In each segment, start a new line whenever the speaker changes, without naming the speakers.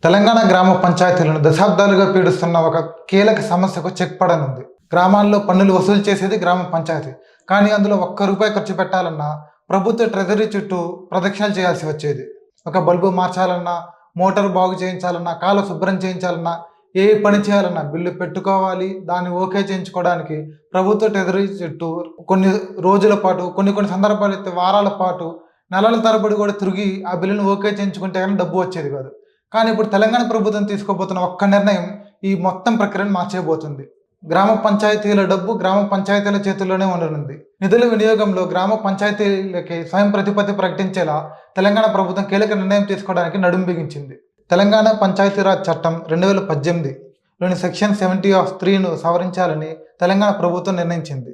తెలంగాణ గ్రామ పంచాయతీలను దశాబ్దాలుగా పీడిస్తున్న ఒక కీలక సమస్యకు చెక్ పడనుంది. గ్రామాల్లో పన్నులు వసూలు చేసేది గ్రామ పంచాయతీ. కానీ అందులో ఒక్క రూపాయి ఖర్చు పెట్టాలన్నా ప్రభుత్వ ట్రెజరీ చుట్టూ ప్రదక్షిణలు చేయాల్సి వచ్చేది. ఒక బల్బు మార్చాలన్నా, మోటార్ బాగు చేయించాలన్నా, కాలువ శుభ్రం చేయించాలన్నా, ఏ పని చేయాలన్నా బిల్లు పెట్టుకోవాలి. దాన్ని ఓకే చేయించుకోవడానికి ప్రభుత్వ ట్రెజరీ చుట్టూ కొన్ని రోజుల పాటు, కొన్ని సందర్భాలు అయితే వారాల పాటు, నెలల తరబడి కూడా తిరిగి ఆ బిల్లును ఓకే చేయించుకుంటే కానీ డబ్బు వచ్చేది కాదు. కానీ ఇప్పుడు తెలంగాణ ప్రభుత్వం తీసుకోబోతున్న ఒక్క నిర్ణయం ఈ మొత్తం ప్రక్రియను మార్చేయబోతుంది. గ్రామ పంచాయతీల డబ్బు గ్రామ పంచాయతీల చేతుల్లోనే ఉండనుంది. నిధుల వినియోగంలో గ్రామ పంచాయతీలకి స్వయం ప్రతిపత్తి ప్రకటించేలా తెలంగాణ ప్రభుత్వం కీలక నిర్ణయం తీసుకోవడానికి నడుం బిగించింది. తెలంగాణ పంచాయతీరాజ్ చట్టం 2018లోని సెక్షన్ 70(3)ను సవరించాలని తెలంగాణ ప్రభుత్వం నిర్ణయించింది.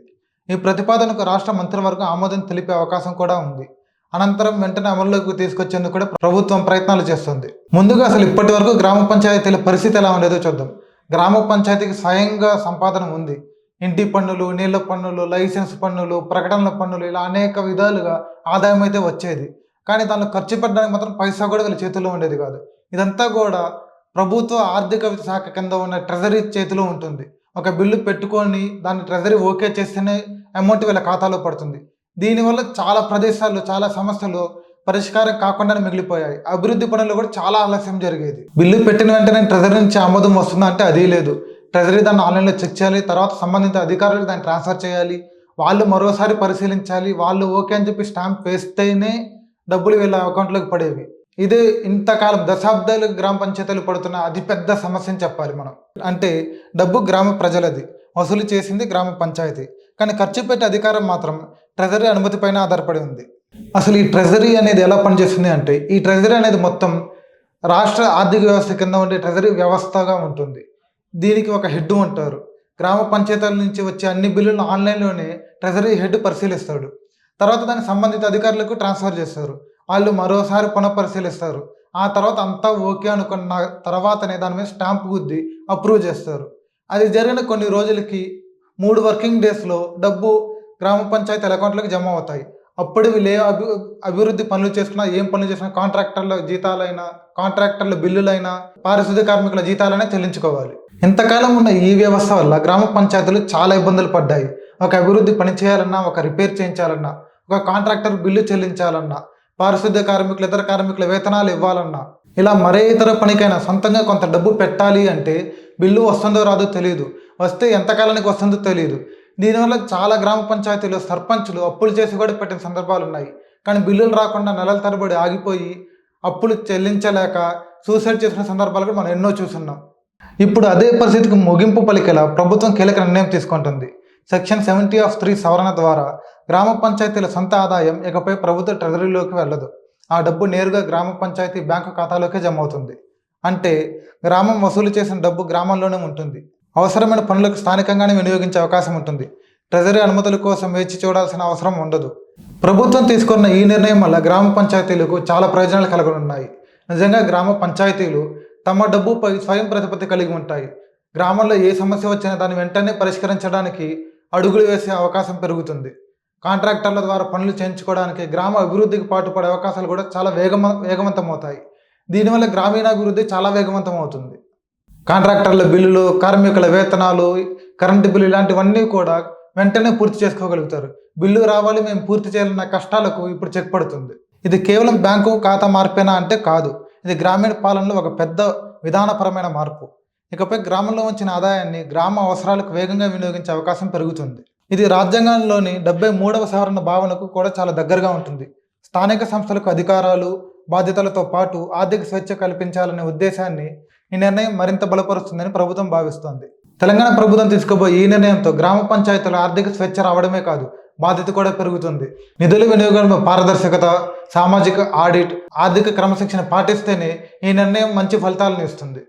ఈ ప్రతిపాదనకు రాష్ట్ర మంత్రివర్గం ఆమోదం తెలిపే అవకాశం కూడా ఉంది. అనంతరం వెంటనే అమల్లోకి తీసుకొచ్చేందుకు కూడా ప్రభుత్వం ప్రయత్నాలు చేస్తుంది. ముందుగా అసలు ఇప్పటి వరకు గ్రామ పంచాయతీల పరిస్థితి ఎలా ఉండేదో చూద్దాం. గ్రామ పంచాయతీకి స్వయంగా సంపాదన ఉంది. ఇంటి పన్నులు, నీళ్ల పన్నులు, లైసెన్స్ పన్నులు, ప్రకటనల పన్నులు, ఇలా అనేక విధాలుగా ఆదాయం అయితే వచ్చేది. కానీ దానిలో ఖర్చు పెట్టడానికి మాత్రం పైసా కూడా వీళ్ళ చేతుల్లో ఉండేది కాదు. ఇదంతా కూడా ప్రభుత్వ ఆర్థిక శాఖ కింద ఉన్న ట్రెజరీ చేతిలో ఉంటుంది. ఒక బిల్లు పెట్టుకొని దాన్ని ట్రెజరీ ఓకే చేస్తేనే అమౌంట్ వీళ్ళ ఖాతాలో పడుతుంది. దీనివల్ల చాలా ప్రదేశాల్లో చాలా సమస్యలు పరిష్కారం కాకుండానే మిగిలిపోయాయి. అభివృద్ధి పనులు కూడా చాలా ఆలస్యం జరిగేది. బిల్లు పెట్టిన వెంటనే ట్రెజరీ నుంచి ఆమోదం వస్తుందా అంటే అది లేదు. ట్రెజరీ దాన్ని ఆన్లైన్లో చెక్ చేయాలి, తర్వాత సంబంధిత అధికారులకు దాన్ని ట్రాన్స్ఫర్ చేయాలి, వాళ్ళు మరోసారి పరిశీలించాలి, వాళ్ళు ఓకే అని చెప్పి స్టాంప్ వేస్తేనే డబ్బులు వీళ్ళ అకౌంట్లోకి పడేవి. ఇదే ఇంతకాలం దశాబ్దాలకు గ్రామ పంచాయతీలు పడుతున్న అతిపెద్ద సమస్య అని చెప్పాలి మనం. అంటే డబ్బు గ్రామ ప్రజలది, వసూలు చేసింది గ్రామ పంచాయతీ, కానీ ఖర్చు పెట్టే అధికారం మాత్రం ట్రెజరీ అనుమతి పైన ఆధారపడి ఉంది. అసలు ఈ ట్రెజరీ అనేది ఎలా పనిచేస్తుంది అంటే, ఈ ట్రెజరీ అనేది మొత్తం రాష్ట్ర ఆర్థిక వ్యవస్థ కింద ఉండే ట్రెజరీ వ్యవస్థగా ఉంటుంది. దీనికి ఒక హెడ్ ఉంటారు. గ్రామ పంచాయతీల నుంచి వచ్చే అన్ని బిల్లులను ఆన్లైన్లోనే ట్రెజరీ హెడ్ పరిశీలిస్తాడు. తర్వాత దాన్ని సంబంధిత అధికారులకు ట్రాన్స్ఫర్ చేస్తారు. వాళ్ళు మరోసారి పునఃపరిశీలిస్తారు. ఆ తర్వాత అంతా ఓకే అనుకున్న తర్వాతనే దాని మీద స్టాంప్ గుద్ది అప్రూవ్ చేస్తారు. అది జరిగిన కొన్ని రోజులకి 3 వర్కింగ్ డేస్లో డబ్బు గ్రామ పంచాయతీల అకౌంట్లోకి జమ అవుతాయి. అప్పుడు వీళ్ళు ఏ అభివృద్ధి పనులు చేసుకున్నా, ఏం పనులు చేసినా, కాంట్రాక్టర్ల జీతాలైనా, కాంట్రాక్టర్ల బిల్లులైనా, పారిశుద్ధ్య కార్మికుల జీతాలైనా చెల్లించుకోవాలి. ఇంతకాలం ఉన్న ఈ వ్యవస్థ వల్ల గ్రామ పంచాయతీలు చాలా ఇబ్బందులు పడ్డాయి. ఒక అభివృద్ధి పని చేయాలన్నా, ఒక రిపేర్ చేయించాలన్నా, ఒక కాంట్రాక్టర్ బిల్లు చెల్లించాలన్నా, పారిశుద్ధ్య కార్మికులు, ఇతర కార్మికుల వేతనాలు ఇవ్వాలన్నా, ఇలా మరే ఇతర పనికైనా సొంతంగా కొంత డబ్బు పెట్టాలి అంటే బిల్లు వస్తుందో రాదో తెలియదు, వస్తే ఎంతకాలానికి వస్తుందో తెలియదు. దీనివల్ల చాలా గ్రామ పంచాయతీలు సర్పంచులు అప్పులు చేసి కూడా పెట్టిన సందర్భాలు ఉన్నాయి. కానీ బిల్లులు రాకుండా నెలల తరబడి ఆగిపోయి అప్పులు చెల్లించలేక సూసైడ్ చేసిన సందర్భాలు కూడా మనం ఎన్నో చూస్తున్నాం. ఇప్పుడు అదే పరిస్థితికి ముగింపు పలికేలా ప్రభుత్వం కీలక నిర్ణయం తీసుకుంటుంది. సెక్షన్ 70(3) సవరణ ద్వారా గ్రామ పంచాయతీల సొంత ఆదాయం ఇకపై ప్రభుత్వ ట్రెజరీలోకి వెళ్ళదు. ఆ డబ్బు నేరుగా గ్రామ పంచాయతీ బ్యాంకు ఖాతాలోకే జమ అవుతుంది. అంటే గ్రామం వసూలు చేసిన డబ్బు గ్రామంలోనే ఉంటుంది. అవసరమైన పనులకు స్థానికంగానే వినియోగించే అవకాశం ఉంటుంది. ట్రెజరీ అనుమతుల కోసం వేచి చూడాల్సిన అవసరం ఉండదు. ప్రభుత్వం తీసుకున్న ఈ నిర్ణయం వల్ల గ్రామ పంచాయతీలకు చాలా ప్రయోజనాలు కలగనున్నాయి. నిజంగా గ్రామ పంచాయతీలు తమ డబ్బుపై స్వయం ప్రతిపత్తి కలిగి ఉంటాయి. గ్రామంలో ఏ సమస్య వచ్చినా దాన్ని వెంటనే పరిష్కరించడానికి అడుగులు వేసే అవకాశం పెరుగుతుంది. కాంట్రాక్టర్ల ద్వారా పనులు చేయించుకోవడానికి, గ్రామ అభివృద్ధికి పాటుపడే అవకాశాలు కూడా చాలా వేగవంతమవుతాయి. దీనివల్ల గ్రామీణాభివృద్ధి చాలా వేగవంతం అవుతుంది. కాంట్రాక్టర్ల బిల్లులు, కార్మికుల వేతనాలు, కరెంటు బిల్లు ఇలాంటివన్నీ కూడా వెంటనే పూర్తి చేసుకోగలుగుతారు. బిల్లు రావాలి, మేము పూర్తి చేయాలన్న కష్టాలకు ఇప్పుడు చెక్ పడుతుంది. ఇది కేవలం బ్యాంకు ఖాతా మార్పేనా అంటే కాదు. ఇది గ్రామీణ పాలనలో ఒక పెద్ద విధానపరమైన మార్పు. ఇకపై గ్రామంలో వచ్చిన ఆదాయాన్ని గ్రామ అవసరాలకు వేగంగా వినియోగించే అవకాశం పెరుగుతుంది. ఇది రాజ్యాంగంలోని 73వ సవరణ భావనకు కూడా చాలా దగ్గరగా ఉంటుంది. స్థానిక సంస్థలకు అధికారాలు, బాధ్యతలతో పాటు ఆర్థిక స్వేచ్ఛ కల్పించాలనే ఉద్దేశాన్ని ఈ నిర్ణయం మరింత బలపరుస్తుందని ప్రభుత్వం భావిస్తోంది. తెలంగాణ ప్రభుత్వం తీసుకోబోయే ఈ నిర్ణయంతో గ్రామ పంచాయతీల ఆర్థిక స్వేచ్ఛ రావడమే కాదు, బాధ్యత కూడా పెరుగుతుంది. నిధుల వినియోగంలో పారదర్శకత, సామాజిక ఆడిట్, ఆర్థిక క్రమశిక్షణ పాటిస్తేనే ఈ నిర్ణయం మంచి ఫలితాలను ఇస్తుంది.